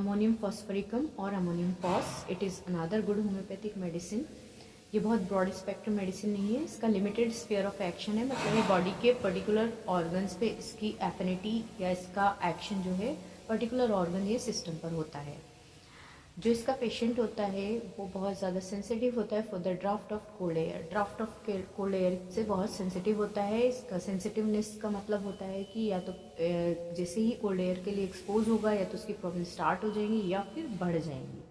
Ammonium phosphoricum और ammonium phos, it is another good homeopathic medicine. ये बहुत broad spectrum medicine नहीं है, इसका लिमिटेड स्फीयर ऑफ एक्शन है, मतलब ये बॉडी के पर्टिकुलर ऑर्गन्स पे इसकी एफिनिटी या इसका एक्शन जो है पर्टिकुलर ऑर्गन या सिस्टम पर होता है। जो इसका पेशेंट होता है वो बहुत ज़्यादा सेंसिटिव होता है for the draft of cold air. Draft of cold air से बहुत सेंसिटिव होता है। इसका सेंसिटिवनेस का मतलब होता है कि या तो जैसे ही कोल्ड एयर के लिए एक्सपोज होगा या तो उसकी प्रॉब्लम स्टार्ट हो जाएंगी या फिर बढ़ जाएंगी।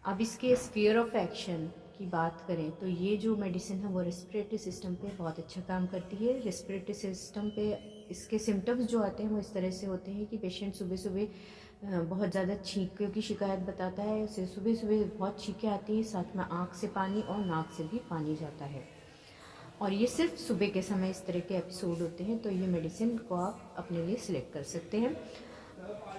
अब इसके स्फीयर ऑफ एक्शन की बात करें तो ये जो मेडिसिन है वो रेस्पिरेटरी सिस्टम पे बहुत अच्छा काम करती है। रेस्पिरेटरी सिस्टम पे इसके सिम्टम्स जो आते हैं वो इस तरह से होते हैं कि पेशेंट सुबह सुबह बहुत ज़्यादा छींकों की शिकायत बताता है। उसे सुबह सुबह बहुत छींकें आती हैं, साथ में आँख से पानी और नाक से भी पानी जाता है, और ये सिर्फ सुबह के समय इस तरह के एपिसोड होते हैं। तो ये मेडिसिन को आप अपने लिए सिलेक्ट कर सकते हैं।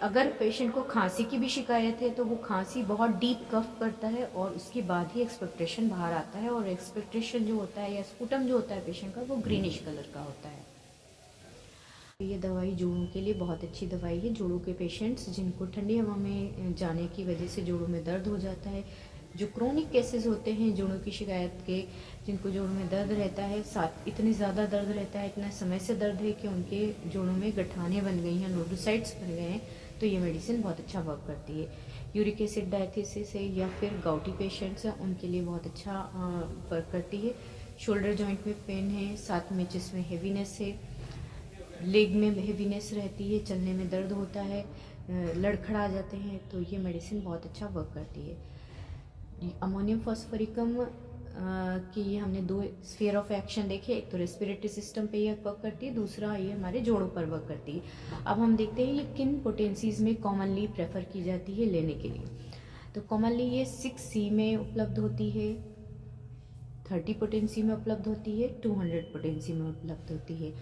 अगर पेशेंट को खांसी की भी शिकायत है तो वो खांसी बहुत डीप कफ करता है और उसके बाद ही एक्सपेक्ट्रेशन बाहर आता है, और एक्सपेक्ट्रेशन जो होता है या स्पुटम जो होता है पेशेंट का वो ग्रीनिश कलर का होता है। ये दवाई जोड़ों के लिए बहुत अच्छी दवाई है। जोड़ों के पेशेंट्स जिनको ठंडी हवा में जाने की वजह से जोड़ों में दर्द हो जाता है, जो क्रोनिक केसेस होते हैं जोड़ों की शिकायत के, जिनको जोड़ों में दर्द रहता है, साथ इतनी ज़्यादा दर्द रहता है, इतना समय से दर्द है कि उनके जोड़ों में गठाने बन गई हैं, नोडोसाइट्स बन गए हैं, तो ये मेडिसिन बहुत अच्छा वर्क करती है। यूरिक एसिड डायथिसिस है या फिर गाउटी पेशेंट्स हैं उनके लिए बहुत अच्छा वर्क करती है। शोल्डर जॉइंट में पेन है, साथ में जिसमें हेवीनेस है, लेग में हेवीनेस रहती है, चलने में दर्द होता है, लड़खड़ा जाते हैं, तो ये मेडिसिन बहुत अच्छा वर्क करती है। अमोनियम फॉस्फोरिकम की ये हमने दो स्फीयर ऑफ एक्शन देखे, एक तो रेस्पिरेटरी सिस्टम पे ये वर्क करती है, दूसरा ये हमारे जोड़ों पर वर्क करती है। अब हम देखते हैं ये किन पोटेंसीज में कॉमनली प्रेफर की जाती है लेने के लिए। तो कॉमनली ये 6C में उपलब्ध होती है, 30 पोटेंसी में उपलब्ध होती है, 200 पोटेंसी में उपलब्ध होती है।